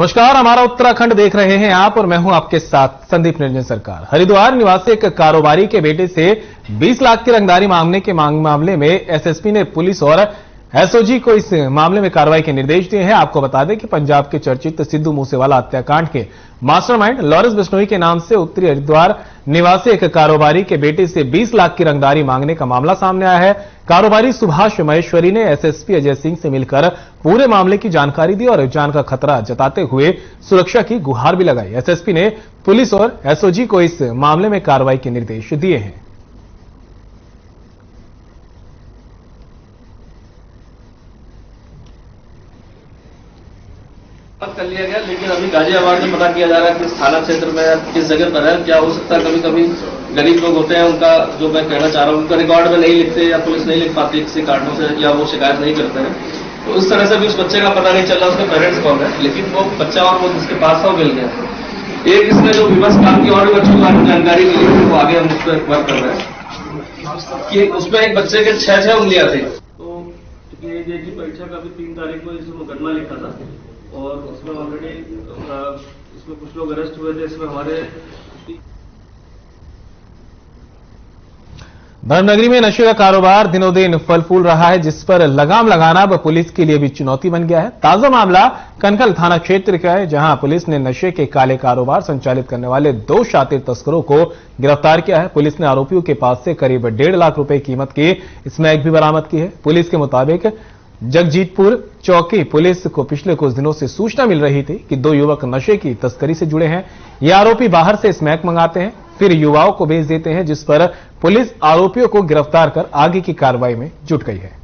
नमस्कार, हमारा उत्तराखंड देख रहे हैं आप और मैं हूं आपके साथ संदीप निरंजन सरकार। हरिद्वार निवासी एक कारोबारी के बेटे से 20 लाख की रंगदारी मांगने के मामले में एसएसपी ने पुलिस और एसओजी को इस मामले में कार्रवाई के निर्देश दिए हैं। आपको बता दें कि पंजाब के चर्चित सिद्धू मूसेवाला हत्याकांड के मास्टरमाइंड लॉरेंस बिश्नोई के नाम से उत्तरी हरिद्वार निवासी एक कारोबारी के बेटे से 20 लाख की रंगदारी मांगने का मामला सामने आया है। कारोबारी सुभाष महेश्वरी ने एसएसपी अजय सिंह से मिलकर पूरे मामले की जानकारी दी और जान का खतरा जताते हुए सुरक्षा की गुहार भी लगाई। एसएसपी ने पुलिस और एसओजी को इस मामले में कार्रवाई के निर्देश दिए हैं। कर लिया गया, लेकिन अभी गाजियाबाद में पता किया जा रहा है कि थाना क्षेत्र में किस जगह पर है। क्या हो सकता है कभी कभी गरीब लोग होते हैं, उनका जो मैं कहना चाह रहा हूँ, उनका रिकॉर्ड में नहीं लिखते या पुलिस नहीं लिख पाती किसी कारणों से, या वो शिकायत नहीं करते हैं, तो उस तरह से भी उस बच्चे का पता नहीं चल रहा उसके पेरेंट्स कौन है। लेकिन वो बच्चा और वो जिसके पास था वो मिल गया। एक इसमें जो विवश काम की और भी बच्चों को जानकारी मिली, वो आगे हम उस पर वर्क कर रहे हैं कि उसमें एक बच्चे के 6 उंगलियां थी। तो ये की परीक्षा का भी 3 तारीख को इसमें मुकदमा लिखा था और उसमें ऑलरेडी इसमें कुछ लोग अरेस्ट हुए थे। इसमें हमारे धर्मनगरी में नशे का कारोबार दिनों दिन फल फूल रहा है, जिस पर लगाम लगाना अब पुलिस के लिए भी चुनौती बन गया है। ताजा मामला कनखल थाना क्षेत्र का है, जहां पुलिस ने नशे के काले कारोबार संचालित करने वाले 2 शातिर तस्करों को गिरफ्तार किया है। पुलिस ने आरोपियों के पास से करीब 1.5 लाख रुपए कीमत की स्मैक भी बरामद की है। पुलिस के मुताबिक जगजीतपुर चौकी पुलिस को पिछले कुछ दिनों से सूचना मिल रही थी कि 2 युवक नशे की तस्करी से जुड़े हैं। ये आरोपी बाहर से स्मैक मंगाते हैं, फिर युवाओं को भेज देते हैं, जिस पर पुलिस आरोपियों को गिरफ्तार कर आगे की कार्रवाई में जुट गई है।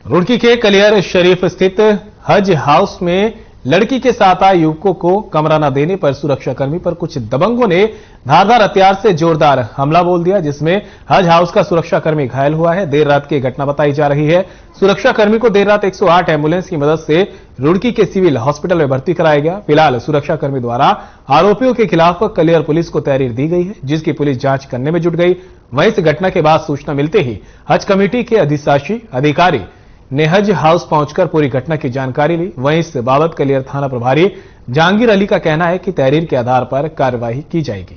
रुड़की के कलियर शरीफ स्थित हज हाउस में लड़की के साथ आए युवकों को कमरा न देने पर सुरक्षाकर्मी पर कुछ दबंगों ने धारदार हथियार से जोरदार हमला बोल दिया, जिसमें हज हाउस का सुरक्षाकर्मी घायल हुआ है। देर रात की घटना बताई जा रही है। सुरक्षाकर्मी को देर रात 108 एम्बुलेंस की मदद से रुड़की के सिविल हॉस्पिटल में भर्ती कराया गया। फिलहाल सुरक्षाकर्मी द्वारा आरोपियों के खिलाफ कलियर पुलिस को तहरीर दी गई है, जिसकी पुलिस जांच करने में जुट गई। वहीं इस घटना के बाद सूचना मिलते ही हज कमेटी के अधिशासी अधिकारी ने हज हाउस पहुंचकर पूरी घटना की जानकारी ली। वहीं इस बाबत कलियर थाना प्रभारी जहांगीर अली का कहना है कि तहरीर के आधार पर कार्रवाई की जाएगी।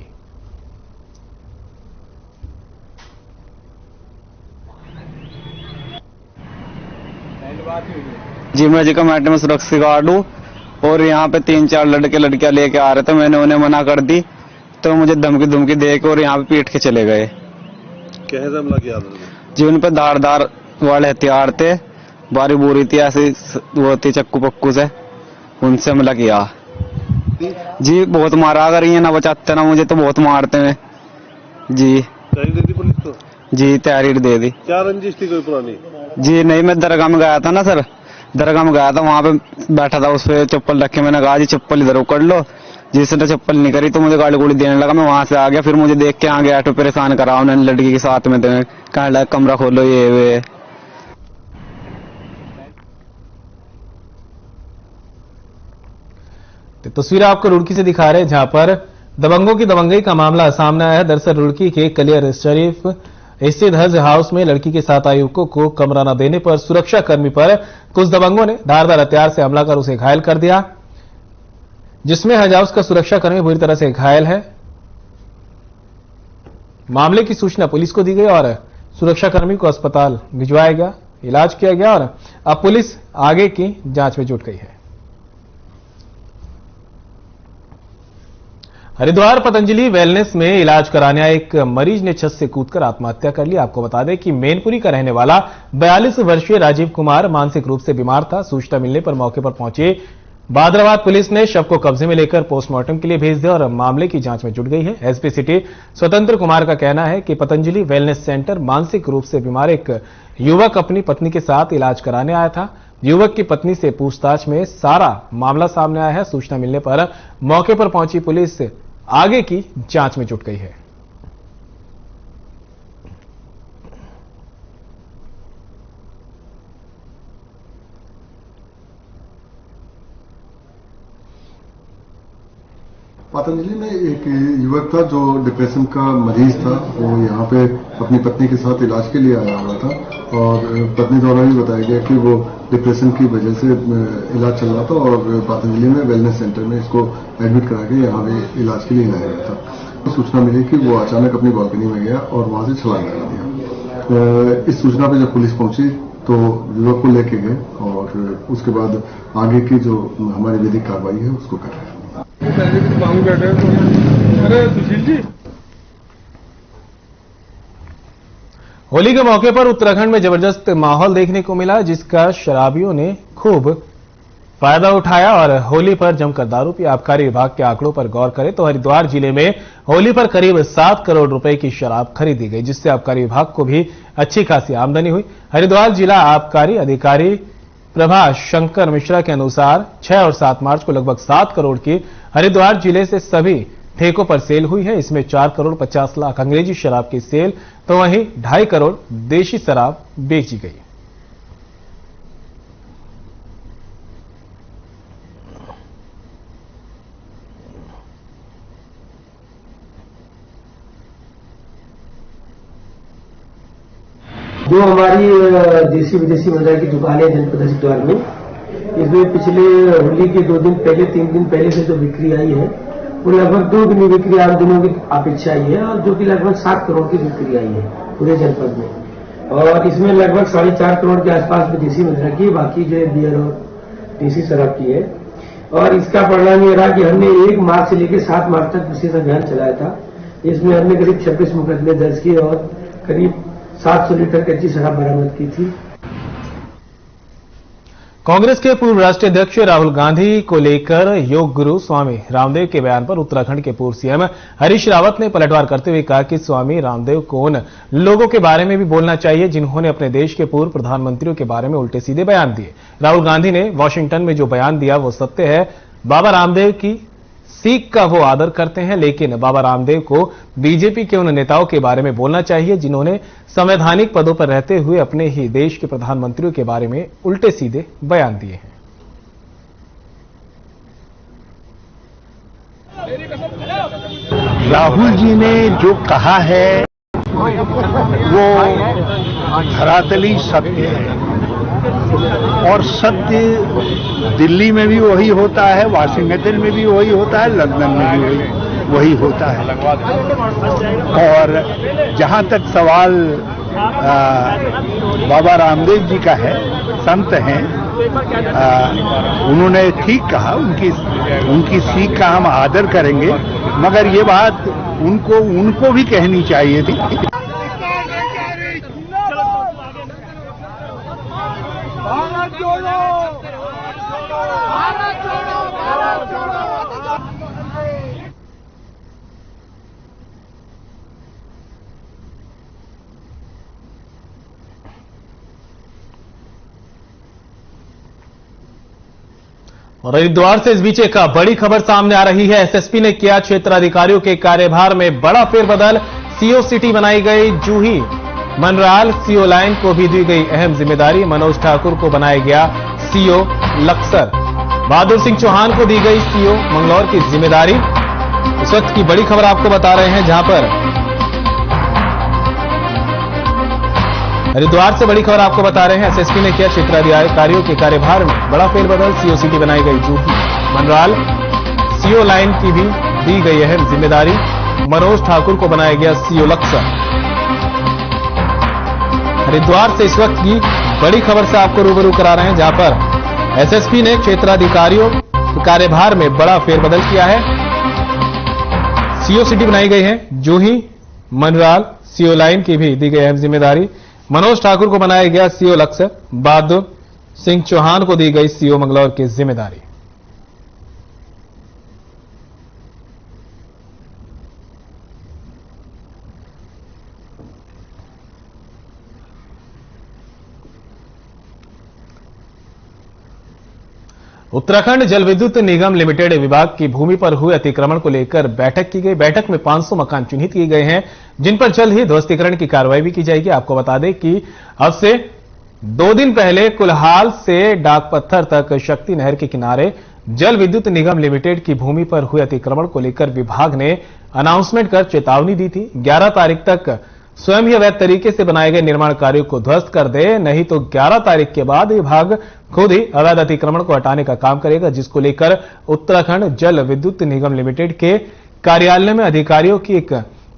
जी, मैं जी कमेटी में सुरक्षा गार्ड हूँ और यहाँ पे 3-4 लड़के लड़कियां लेके आ रहे थे। मैंने उन्हें मना कर दी तो मुझे धमकी दे के और यहाँ पे पीट के चले गए। क्या हमला किया जी, उन पे धारदार वाले हथियार थे, बारी बोरी थी, ऐसी वो थी चक्कू पक्कू से, उनसे हमला किया। जी, बहुत मारा। अगर ये ना बचाते ना मुझे तो बहुत मारते हैं। जी, तहरीर दे दी पुलिस को? जी, तहरीर दे दी। क्या रंजिश थी कोई पुरानी? जी नहीं, मैं दरगाह में गया था ना सर, दरगाह में गया था, वहां पे बैठा था, उस पे चप्पल रखे। मैंने कहा जी चप्पल इधर कर लो। जिसने चप्पल नहीं करी तो मुझे गाली गोली देने लगा। मैं वहां से आ गया, फिर मुझे देख के आ गया, परेशान करा उन्होंने लड़की के साथ में। कहने लगा कमरा खोलो ये वे। तस्वीर आपको रुड़की से दिखा रहे हैं, जहां पर दबंगों की दबंगई का मामला सामने आया है। दरअसल रुड़की के कलियर शरीफ स्थित हज हाउस में लड़की के साथ आए युवकों को कमरा न देने पर सुरक्षाकर्मी पर कुछ दबंगों ने धारदार हथियार से हमला कर उसे घायल कर दिया, जिसमें हज हाउस का सुरक्षाकर्मी बुरी तरह से घायल है। मामले की सूचना पुलिस को दी गई और सुरक्षाकर्मी को अस्पताल भिजवाया गया, इलाज किया गया और अब पुलिस आगे की जांच में जुट गई है। हरिद्वार पतंजलि वेलनेस में इलाज कराने आए एक मरीज ने छत से कूदकर आत्महत्या कर ली। आपको बता दें कि मैनपुरी का रहने वाला 42 वर्षीय राजीव कुमार मानसिक रूप से बीमार था। सूचना मिलने पर मौके पर पहुंची बादराबाद पुलिस ने शव को कब्जे में लेकर पोस्टमार्टम के लिए भेज दिया और मामले की जांच में जुट गई है। एसपी सिटी स्वतंत्र कुमार का कहना है कि पतंजलि वेलनेस सेंटर मानसिक रूप से बीमार एक युवक अपनी पत्नी के साथ इलाज कराने आया था। युवक की पत्नी से पूछताछ में सारा मामला सामने आया है। सूचना मिलने पर मौके पर पहुंची पुलिस आगे की जांच में जुट गई है। पतंजलि में एक युवक था जो डिप्रेशन का मरीज था। वो यहाँ पे अपनी पत्नी के साथ इलाज के लिए आया हुआ था और पत्नी द्वारा भी बताया गया कि वो डिप्रेशन की वजह से इलाज चल रहा था और पतंजलि में वेलनेस सेंटर में इसको एडमिट करा के यहाँ पे इलाज के लिए लाया गया था। सूचना मिली कि वो अचानक अपनी बालकनी में गया और वहां से छलांग लगा दिया। इस सूचना पर जब पुलिस पहुंची तो युवक को लेके गए और उसके बाद आगे की जो हमारी विधिक कार्रवाई है उसको कर रहे हैं। अरे सुशील जी, होली के मौके पर उत्तराखंड में जबरदस्त माहौल देखने को मिला, जिसका शराबियों ने खूब फायदा उठाया और होली पर जमकर दारू पी। आबकारी विभाग के आंकड़ों पर गौर करें तो हरिद्वार जिले में होली पर करीब 7 करोड़ रुपए की शराब खरीदी गई, जिससे आबकारी विभाग को भी अच्छी खासी आमदनी हुई। हरिद्वार जिला आबकारी अधिकारी प्रभाष शंकर मिश्रा के अनुसार 6 और 7 मार्च को लगभग 7 करोड़ की हरिद्वार जिले से सभी ठेकों पर सेल हुई है। इसमें 4 करोड़ 50 लाख अंग्रेजी शराब की सेल तो वहीं 2.5 करोड़ देशी शराब बेची गई। जो हमारी देसी विदेशी मदिरा की दुकानें जनपद हरिद्वार में, इसमें पिछले होली के 2 दिन पहले 3 दिन पहले से जो बिक्री आई है वो लगभग 2 गुनी बिक्री आम दिनों की अपेक्षा आई है और जो कि लगभग 7 करोड़ की बिक्री आई है पूरे जनपद में। और इसमें लगभग 4.5 करोड़ के आसपास विदेशी मदिरा की, बाकी जो बियर और देसी शराब की है। और इसका परिणाम ये रहा कि हमने 1 मार्च से लेकर 7 मार्च तक विशेष अभियान चलाया था। इसमें हमने करीब 26 मुकदमे दर्ज किए और करीब 700 लीटर कच्ची शराब बरामद की थी। कांग्रेस के पूर्व राष्ट्रीय अध्यक्ष राहुल गांधी को लेकर योग गुरु स्वामी रामदेव के बयान पर उत्तराखंड के पूर्व सीएम हरीश रावत ने पलटवार करते हुए कहा कि स्वामी रामदेव को उन लोगों के बारे में भी बोलना चाहिए जिन्होंने अपने देश के पूर्व प्रधानमंत्रियों के बारे में उल्टे सीधे बयान दिए। राहुल गांधी ने वॉशिंगटन में जो बयान दिया वो सत्य है। बाबा रामदेव की सीख का वो आदर करते हैं, लेकिन बाबा रामदेव को बीजेपी के उन नेताओं के बारे में बोलना चाहिए जिन्होंने संवैधानिक पदों पर रहते हुए अपने ही देश के प्रधानमंत्रियों के बारे में उल्टे सीधे बयान दिए हैं। राहुल जी ने जो कहा है वो धरातली सत्य है और सत्य दिल्ली में भी वही होता है, वाशिंगटन में भी वही होता है, लंदन में भी वही होता है। और जहां तक सवाल बाबा रामदेव जी का है, संत हैं, उन्होंने ठीक कहा, उनकी सीख का हम आदर करेंगे, मगर ये बात उनको भी कहनी चाहिए थी। भारत जोड़ो, भारत जोड़ो, भारत जोड़ो। और हरिद्वार से इस बीच एक बड़ी खबर सामने आ रही है। एसएसपी ने किया क्षेत्राधिकारियों के कार्यभार में बड़ा फेरबदल। सीओ सिटी बनाई गई जूही मनराल, सीओ लाइन को भी दी गई अहम जिम्मेदारी। मनोज ठाकुर को बनाया गया सीओ लक्सर। बहादुर सिंह चौहान को दी गई सीओ मंगलौर की जिम्मेदारी। इस वक्त की बड़ी खबर आपको बता रहे हैं, जहां पर हरिद्वार से बड़ी खबर आपको बता रहे हैं। एसएसपी ने किया क्षेत्राधिकारियों के कार्यभार में बड़ा फेरबदल। सीओ सिटी बनाई गई जूही मनराल, सीओ लाइन की भी दी गई अहम जिम्मेदारी। मनोज ठाकुर को बनाया गया सीओ लक्सर। हरिद्वार से इस वक्त की बड़ी खबर से आपको रूबरू करा रहे हैं, जहां पर एसएसपी ने क्षेत्राधिकारियों के कार्यभार में बड़ा फेरबदल किया है। सीओ सिटी बनाई गई है जूही मनराल, सीओ लाइन की भी दी गई अहम जिम्मेदारी। मनोज ठाकुर को बनाया गया सीओ लक्सर। बहादुर सिंह चौहान को दी गई सीओ मंगलौर की जिम्मेदारी। उत्तराखंड जल विद्युत निगम लिमिटेड विभाग की भूमि पर हुए अतिक्रमण को लेकर बैठक की गई। बैठक में 500 मकान चिन्हित किए गए हैं, जिन पर जल्द ही ध्वस्तीकरण की कार्रवाई भी की जाएगी। आपको बता दें कि अब से 2 दिन पहले कुल्हाल से डाकपत्थर तक शक्ति नहर के किनारे जल विद्युत निगम लिमिटेड की भूमि पर हुए अतिक्रमण को लेकर विभाग ने अनाउंसमेंट कर चेतावनी दी थी। 11 तारीख तक स्वयं ही अवैध तरीके से बनाए गए निर्माण कार्यों को ध्वस्त कर दे, नहीं तो 11 तारीख के बाद विभाग खुद ही अवैध अतिक्रमण को हटाने का काम करेगा, जिसको लेकर उत्तराखंड जल विद्युत निगम लिमिटेड के कार्यालय में अधिकारियों की एक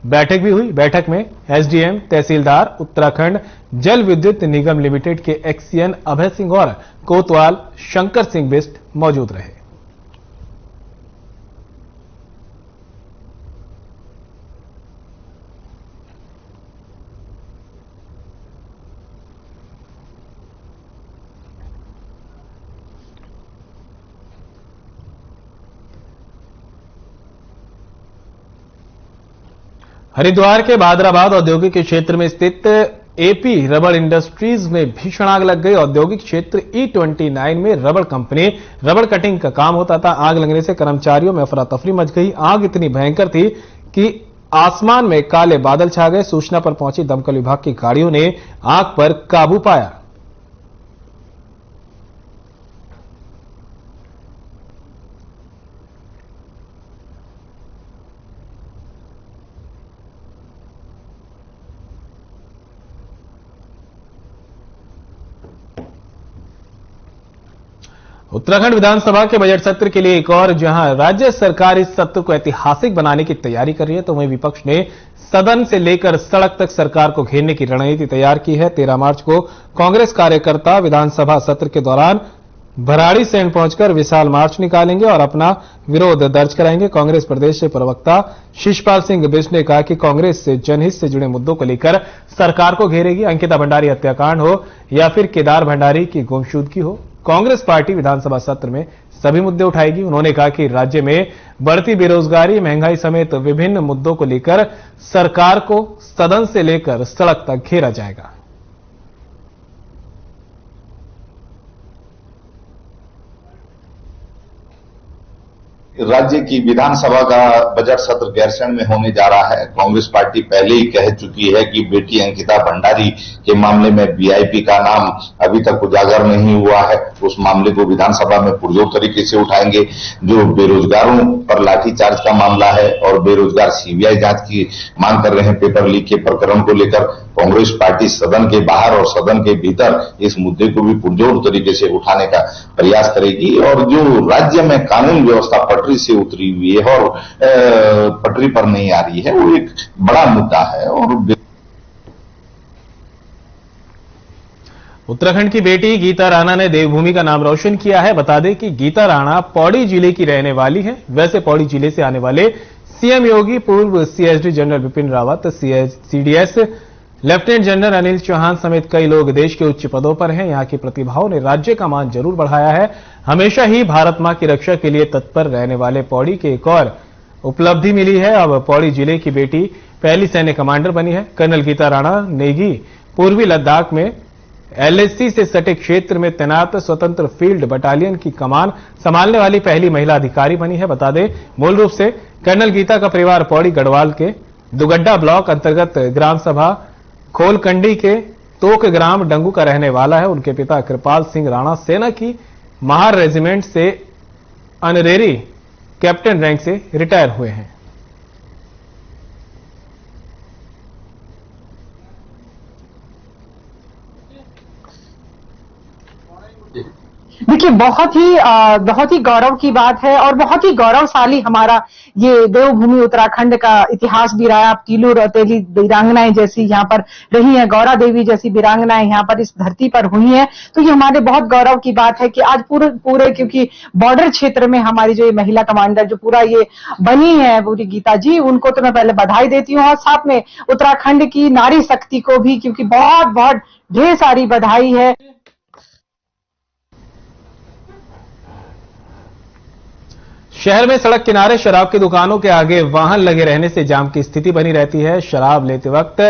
बैठक भी हुई। बैठक में एसडीएम, तहसीलदार, उत्तराखंड जल विद्युत निगम लिमिटेड के एक्सीएन अभय सिंह और कोतवाल शंकर सिंह बिष्ट मौजूद रहे। हरिद्वार के भादराबाद औद्योगिक क्षेत्र में स्थित एपी रबड़ इंडस्ट्रीज में भीषण आग लग गई। औद्योगिक क्षेत्र E29 में रबड़ कंपनी रबड़ कटिंग का काम होता था। आग लगने से कर्मचारियों में अफरा तफरी मच गई। आग इतनी भयंकर थी कि आसमान में काले बादल छा गए। सूचना पर पहुंची दमकल विभाग की गाड़ियों ने आग पर काबू पाया। उत्तराखंड विधानसभा के बजट सत्र के लिए एक और जहां राज्य सरकार इस सत्र को ऐतिहासिक बनाने की तैयारी कर रही है, तो वहीं विपक्ष ने सदन से लेकर सड़क तक सरकार को घेरने की रणनीति तैयार की है। 13 मार्च को कांग्रेस कार्यकर्ता विधानसभा सत्र के दौरान भराड़ी सैंड पहुंचकर विशाल मार्च निकालेंगे और अपना विरोध दर्ज कराएंगे। कांग्रेस प्रदेश से प्रवक्ता शिषपाल सिंह बिष्ट ने कहा कि कांग्रेस से जनहित से जुड़े मुद्दों को लेकर सरकार को घेरेगी। अंकिता भंडारी हत्याकांड हो या फिर केदार भंडारी की गुमशुदगी हो, कांग्रेस पार्टी विधानसभा सत्र में सभी मुद्दे उठाएगी। उन्होंने कहा कि राज्य में बढ़ती बेरोजगारी, महंगाई समेत विभिन्न मुद्दों को लेकर सरकार को सदन से लेकर सड़क तक घेरा जाएगा। राज्य की विधानसभा का बजट सत्र गैरसैंण में होने जा रहा है। कांग्रेस पार्टी पहले ही कह चुकी है कि बेटी अंकिता भंडारी के मामले में वीआईपी का नाम अभी तक उजागर नहीं हुआ है। उस मामले को विधानसभा में पुरजोर तरीके से उठाएंगे। जो बेरोजगारों पर लाठीचार्ज का मामला है और बेरोजगार सीबीआई जांच की मांग कर रहे हैं पेपर लीक के प्रकरण को लेकर, कांग्रेस पार्टी सदन के बाहर और सदन के भीतर इस मुद्दे को भी पुरजोर तरीके से उठाने का प्रयास करेगी। और जो राज्य में कानून व्यवस्था पटरी से उतरी हुई है और पटरी पर नहीं आ रही है, वो एक बड़ा मुद्दा है। और उत्तराखंड की बेटी गीता राणा ने देवभूमि का नाम रोशन किया है। बता दें कि गीता राणा पौड़ी जिले की रहने वाली है। वैसे पौड़ी जिले से आने वाले सीएम योगी, पूर्व CSD general Vipin Rawat, CDS lieutenant general Anil Chauhan समेत कई लोग देश के उच्च पदों पर हैं। यहां की प्रतिभाओं ने राज्य का मान जरूर बढ़ाया है। हमेशा ही भारत मां की रक्षा के लिए तत्पर रहने वाले पौड़ी के एक और उपलब्धि मिली है। अब पौड़ी जिले की बेटी पहली सैन्य कमांडर बनी है। कर्नल गीता राणा नेगी पूर्वी लद्दाख में एलएसी से सटे क्षेत्र में तैनात स्वतंत्र फील्ड बटालियन की कमान संभालने वाली पहली महिला अधिकारी बनी है। बता दें, मूल रूप से कर्नल गीता का परिवार पौड़ी गढ़वाल के दुगड्डा ब्लॉक अंतर्गत ग्राम सभा खोलकंडी के तोक ग्राम डंगू का रहने वाला है। उनके पिता कृपाल सिंह राणा सेना की महार रेजिमेंट से ऑनरेरी कैप्टन रैंक से रिटायर हुए हैं। देखिए, बहुत ही गौरव की बात है और बहुत ही गौरवशाली हमारा ये देवभूमि उत्तराखंड का इतिहास भी रहा। तीलू रौतेली वीरांगनाएं जैसी यहाँ पर रही हैं, गौरा देवी जैसी वीरांगनाएं यहाँ पर इस धरती पर हुई हैं। तो ये हमारे बहुत गौरव की बात है कि आज पूरे क्योंकि बॉर्डर क्षेत्र में हमारी जो ये महिला कमांडर जो पूरा ये बनी है पूरी गीता जी, उनको तो मैं पहले बधाई देती हूँ और साथ में उत्तराखंड की नारी शक्ति को भी, क्योंकि बहुत ढेर सारी बधाई है। शहर में सड़क किनारे शराब की दुकानों के आगे वाहन लगे रहने से जाम की स्थिति बनी रहती है। शराब लेते वक्त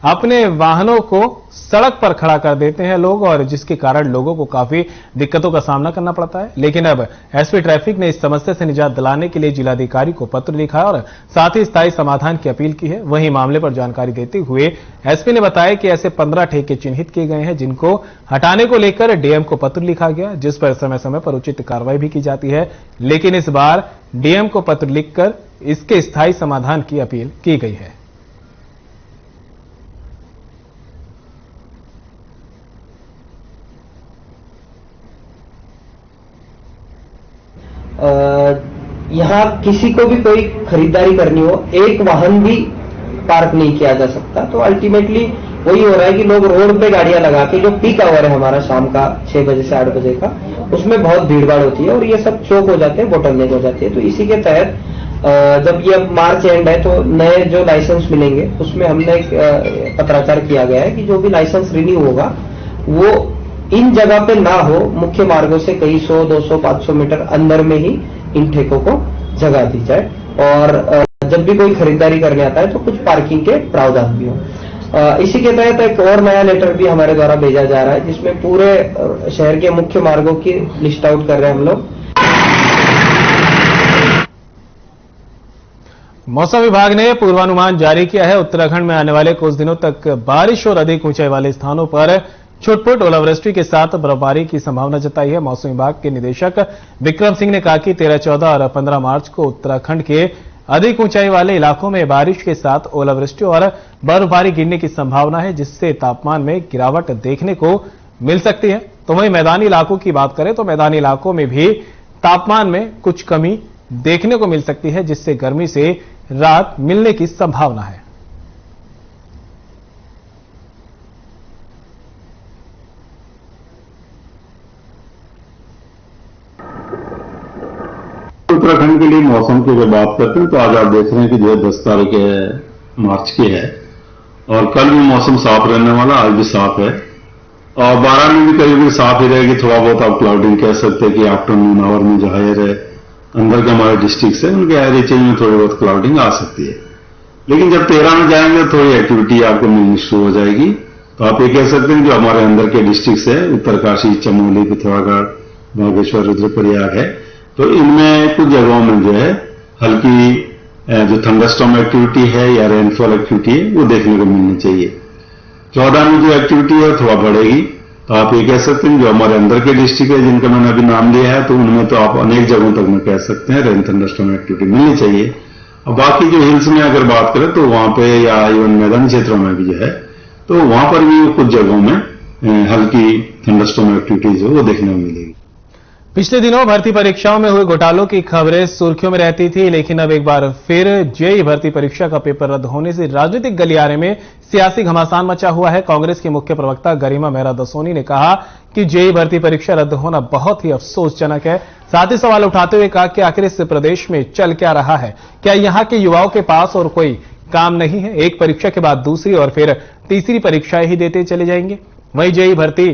अपने वाहनों को सड़क पर खड़ा कर देते हैं लोग, और जिसके कारण लोगों को काफी दिक्कतों का सामना करना पड़ता है। लेकिन अब एसपी ट्रैफिक ने इस समस्या से निजात दिलाने के लिए जिलाधिकारी को पत्र लिखा है और साथ ही स्थायी समाधान की अपील की है। वहीं मामले पर जानकारी देते हुए एसपी ने बताया कि ऐसे 15 ठेके चिन्हित किए गए हैं जिनको हटाने को लेकर डीएम को पत्र लिखा गया, जिस पर समय समय पर उचित कार्रवाई भी की जाती है। लेकिन इस बार डीएम को पत्र लिखकर इसके स्थायी समाधान की अपील की गई है। यहाँ किसी को भी कोई खरीदारी करनी हो, एक वाहन भी पार्क नहीं किया जा सकता। तो अल्टीमेटली वही हो रहा है कि लोग रोड पे गाड़ियां लगा के, जो पीक आवर है हमारा शाम का 6 बजे से 8 बजे का, उसमें बहुत भीड़भाड़ होती है और ये सब चौक हो जाते हैं, बोटलनेक हो जाती है। तो इसी के तहत जब ये मार्च एंड है तो नए जो लाइसेंस मिलेंगे उसमें हमने एक पत्राचार किया गया है कि जो भी लाइसेंस रिन्यू होगा वो इन जगह पे ना हो, मुख्य मार्गों से कई 100, 200, 500 मीटर अंदर में ही इन ठेकों को जगह दी जाए। और जब भी कोई खरीदारी करने आता है तो कुछ पार्किंग के प्रावधान भी हो। इसी के तहत एक और नया लेटर भी हमारे द्वारा भेजा जा रहा है जिसमें पूरे शहर के मुख्य मार्गों की लिस्ट आउट कर रहे हैं हम लोग। मौसम विभाग ने पूर्वानुमान जारी किया है। उत्तराखंड में आने वाले कुछ दिनों तक बारिश और अधिक ऊंचाई वाले स्थानों पर छुटपुट ओलावृष्टि के साथ बर्फबारी की संभावना जताई है। मौसम विभाग के निदेशक विक्रम सिंह ने कहा कि 13, 14 और 15 मार्च को उत्तराखंड के अधिक ऊंचाई वाले इलाकों में बारिश के साथ ओलावृष्टि और बर्फबारी गिरने की संभावना है, जिससे तापमान में गिरावट देखने को मिल सकती है। तो वहीं मैदानी इलाकों की बात करें तो मैदानी इलाकों में भी तापमान में कुछ कमी देखने को मिल सकती है, जिससे गर्मी से राहत मिलने की संभावना है। उत्तराखंड के लिए मौसम की अगर बात करते हैं तो आज आप देख रहे हैं कि जो 10 तारीख मार्च की है और कल भी मौसम साफ रहने वाला, आज भी साफ है और 12 में भी करीब साफ ही रहेगी। थोड़ा बहुत आप क्लाउडिंग कह सकते हैं कि आफ्टरनून आवर में जो हायर है अंदर के हमारे डिस्ट्रिक्ट है उनके हायर रीचेज में थोड़ी बहुत क्लाउडिंग आ सकती है। लेकिन जब 13 में जाएंगे थोड़ी एक्टिविटी आपको मिलनी शुरू हो जाएगी। तो आप ये कह सकते हैं जो हमारे अंदर के डिस्ट्रिक्ट है, उत्तरकाशी, चमोली, पिथौरागढ़, बागेश्वर, रुद्रप्रयाग है, तो इनमें कुछ जगहों में जो है हल्की जो थंडरस्टॉर्म एक्टिविटी है या रेनफॉल एक्टिविटी है वो देखने को मिलनी चाहिए। 14 में जो एक्टिविटी है थोड़ा बढ़ेगी। तो आप ये कह सकते हैं जो हमारे अंदर के डिस्ट्रिक्ट है जिनका मैंने अभी नाम लिया है तो उनमें तो आप अनेक जगहों तक में कह सकते हैं रेन थंडरस्टॉर्म एक्टिविटी मिलनी चाहिए। और बाकी जो हिल्स में अगर बात करें तो वहां पे या इवन मैदानी क्षेत्रों में भी जो है तो वहां पर भी कुछ जगहों में हल्की थंडरस्टॉर्म एक्टिविटीज वो देखने को मिलेगी। पिछले दिनों भर्ती परीक्षाओं में हुए घोटालों की खबरें सुर्खियों में रहती थी, लेकिन अब एक बार फिर जेईई भर्ती परीक्षा का पेपर रद्द होने से राजनीतिक गलियारे में सियासी घमासान मचा हुआ है। कांग्रेस की मुख्य प्रवक्ता गरिमा मेहरा दसोनी ने कहा कि जेईई भर्ती परीक्षा रद्द होना बहुत ही अफसोसजनक है। साथ ही सवाल उठाते हुए कहा कि आखिर इस प्रदेश में चल क्या रहा है, क्या यहां के युवाओं के पास और कोई काम नहीं है? एक परीक्षा के बाद दूसरी और फिर तीसरी परीक्षाएं ही देते चले जाएंगे। वहीं जेईई भर्ती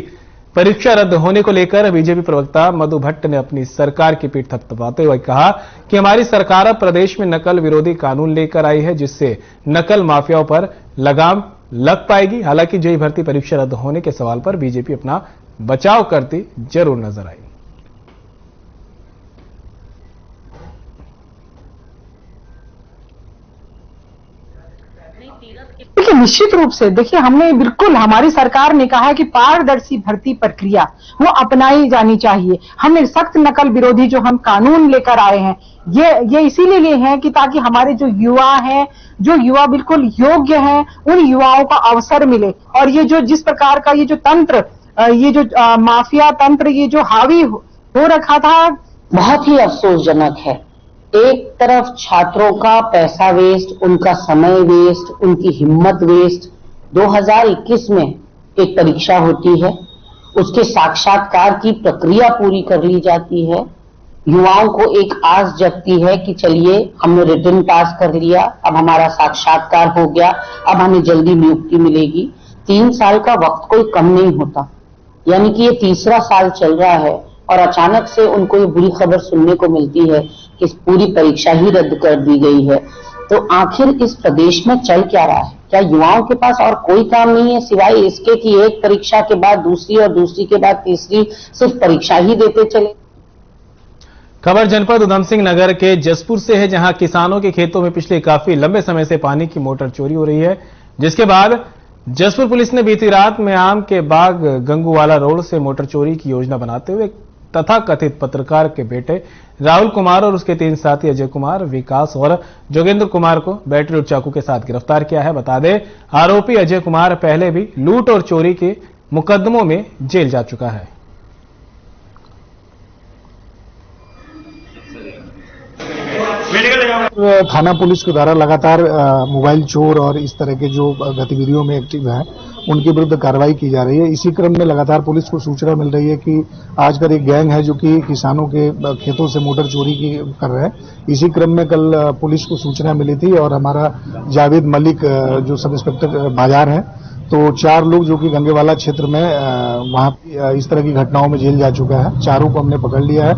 परीक्षा रद्द होने को लेकर बीजेपी प्रवक्ता मधु भट्ट ने अपनी सरकार की पीठ थपथपाते हुए कहा कि हमारी सरकार अब प्रदेश में नकल विरोधी कानून लेकर आई है, जिससे नकल माफियाओं पर लगाम लग पाएगी। हालांकि जेईई भर्ती परीक्षा रद्द होने के सवाल पर बीजेपी अपना बचाव करती जरूर नजर आई। देखिए, निश्चित रूप से देखिए हमने बिल्कुल हमारी सरकार ने कहा है कि पारदर्शी भर्ती प्रक्रिया वो अपनाई जानी चाहिए। हमने सख्त नकल विरोधी जो हम कानून लेकर आए हैं ये इसीलिए लिए हैं कि ताकि हमारे जो युवा हैं, जो युवा बिल्कुल योग्य हैं, उन युवाओं को अवसर मिले। और ये जो जिस प्रकार का ये जो तंत्र, ये जो माफिया तंत्र ये जो हावी हो रखा था, बहुत ही अफसोसजनक है। एक तरफ छात्रों का पैसा वेस्ट, उनका समय वेस्ट, उनकी हिम्मत वेस्ट। 2021 में एक परीक्षा होती है, उसके साक्षात्कार की प्रक्रिया पूरी कर ली जाती है, युवाओं को एक आस जगती है कि चलिए हमने रिटन पास कर लिया, अब हमारा साक्षात्कार हो गया, अब हमें जल्दी नियुक्ति मिलेगी। 3 साल का वक्त कोई कम नहीं होता, यानी कि ये तीसरा साल चल रहा है और अचानक से उनको ये बुरी खबर सुनने को मिलती है कि इस पूरी परीक्षा ही रद्द कर दी गई है। तो आखिर इस प्रदेश में चल क्या रहा है? क्या युवाओं के पास और कोई काम नहीं है सिवाय इसके कि एक परीक्षा के बाद दूसरी और दूसरी के बाद तीसरी सिर्फ परीक्षा ही देते चले। खबर जनपद उधम सिंह नगर के जसपुर से है, जहां किसानों के खेतों में पिछले काफी लंबे समय से पानी की मोटर चोरी हो रही है, जिसके बाद जसपुर पुलिस ने बीती रात में आम के बाग गंगूवाला रोड से मोटर चोरी की योजना बनाते हुए तथाकथित पत्रकार के बेटे राहुल कुमार और उसके 3 साथी अजय कुमार, विकास और जोगेंद्र कुमार को बैटरी और चाकू के साथ गिरफ्तार किया है। बता दें, आरोपी अजय कुमार पहले भी लूट और चोरी के मुकदमों में जेल जा चुका है। थाना पुलिस के द्वारा लगातार मोबाइल चोर और इस तरह के जो गतिविधियों में एक्टिव हैं उनके विरुद्ध कार्रवाई की जा रही है। इसी क्रम में लगातार पुलिस को सूचना मिल रही है कि आजकल एक गैंग है जो कि किसानों के खेतों से मोटर चोरी की कर रहे हैं। इसी क्रम में कल पुलिस को सूचना मिली थी और हमारा जावेद मलिक जो सब इंस्पेक्टर बाजार हैं, तो 4 लोग जो कि गंगेवाला क्षेत्र में वहां इस तरह की घटनाओं में जेल जा चुका है। 4 को हमने पकड़ लिया है।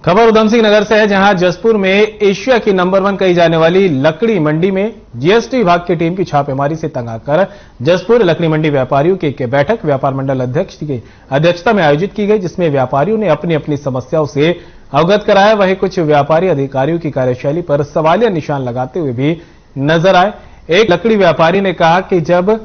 खबर उधम सिंह नगर से है, जहां जसपुर में एशिया की नंबर 1 कही जाने वाली लकड़ी मंडी में जीएसटी विभाग की टीम की छापेमारी से तंग आकर जसपुर लकड़ी मंडी व्यापारियों की एक बैठक व्यापार मंडल अध्यक्ष की अध्यक्षता में आयोजित की गई, जिसमें व्यापारियों ने अपनी अपनी समस्याओं से अवगत कराया। वहीं कुछ व्यापारी अधिकारियों की कार्यशैली पर सवालिया निशान लगाते हुए भी नजर आए। एक लकड़ी व्यापारी ने कहा कि जब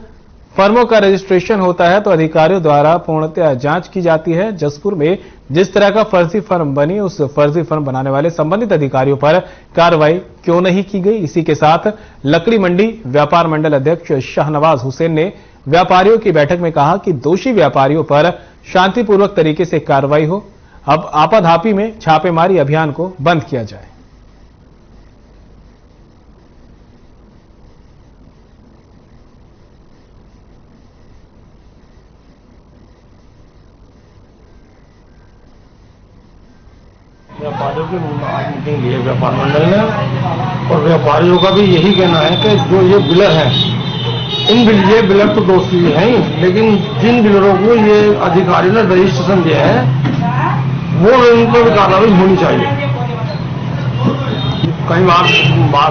फर्मों का रजिस्ट्रेशन होता है तो अधिकारियों द्वारा पूर्णतः जांच की जाती है। जसपुर में जिस तरह का फर्जी फर्म बनी, उस फर्जी फर्म बनाने वाले संबंधित अधिकारियों पर कार्रवाई क्यों नहीं की गई। इसी के साथ लकड़ी मंडी व्यापार मंडल अध्यक्ष शाहनवाज हुसैन ने व्यापारियों की बैठक में कहा कि दोषी व्यापारियों पर शांतिपूर्वक तरीके से कार्रवाई हो। अब आपाधापी में छापेमारी अभियान को बंद किया जाए। व्यापारियों की आज मीटिंग ली है व्यापार मंडल ने, और व्यापारियों का भी यही कहना है कि जो ये बिलर हैं, ये बिलर तो दोषी हैं ही, लेकिन जिन बिलरों को ये अधिकारियों ने रजिस्ट्रेशन दिया है वो उन पर कार्रवाई होनी चाहिए। कई बार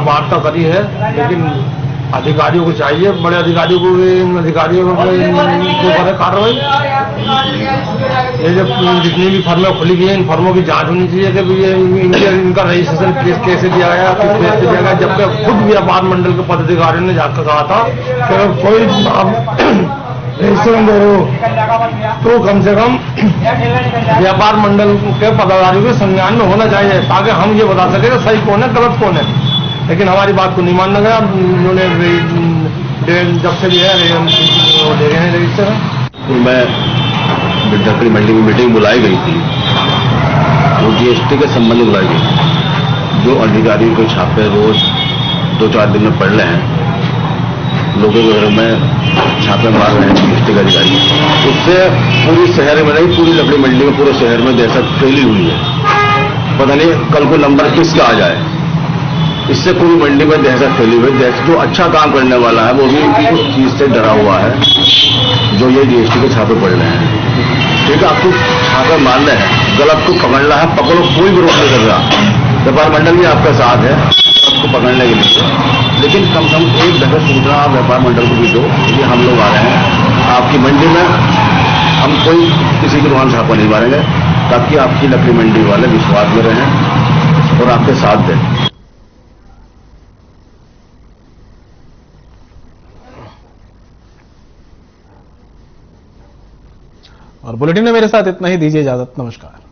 वार्ता करी है, लेकिन अधिकारियों को चाहिए, बड़े अधिकारियों को, इन अधिकारियों को करे कार्रवाई। ये जब जितनी भी फर्में खुली गई हैं, इन फर्मों की जांच होनी चाहिए कि ये इनका रजिस्ट्रेशन कैसे दिया गया, किस बेस पे दिया गया। जबकि खुद व्यापार मंडल के पदाधिकारियों ने जाकर कहा था कि अगर कोई रजिस्ट्रेशन दे रहे हो तो कम से कम व्यापार मंडल के पदाधिकारियों के संज्ञान में होना चाहिए, ताकि हम ये बता सके कि सही कौन है गलत कौन है। लेकिन हमारी बात को नहीं मानना गया। उन्होंने जब से भी है वो दे रहे हैं रजिस्टर। मैं लकड़ी मंडी में मीटिंग बुलाई गई थी, वो जीएसटी के संबंध में बुलाई गई। जो अधिकारियों के छापे रोज 2-4 दिन में पड़ रहे हैं, लोगों के घरों में छापे मार रहे हैं जीएसटी के अधिकारी, उससे पूरी शहर में नहीं, पूरी लकड़ी मंडी में, पूरे शहर में दहशत फैली हुई है। पता नहीं कल को नंबर किसका आ जाए। इससे पूरी मंडी में दहशत फैली हुई है। जो अच्छा काम करने वाला है वो भी उस चीज से डरा हुआ है, जो ये जीएसटी के छापे पड़ रहे हैं। ठीक है, आपको छापे मारने हैं, गलत को पकड़ना है, पकड़ो, कोई विरोध नहीं कर रहा। व्यापार मंडल भी आपका साथ है आपको पकड़ने के लिए, लेकिन कम से कम एक दफे सूचना आप व्यापार मंडल को भी दो कि हम लोग आ रहे हैं आपकी मंडी में, हम कोई किसी की दुकान छापा नहीं मारेंगे, ताकि आपकी लकड़ी मंडी वाले विश्वास में रहें और आपके साथ दें। और बुलेटिन में मेरे साथ इतना ही। दीजिए इजाजत, नमस्कार।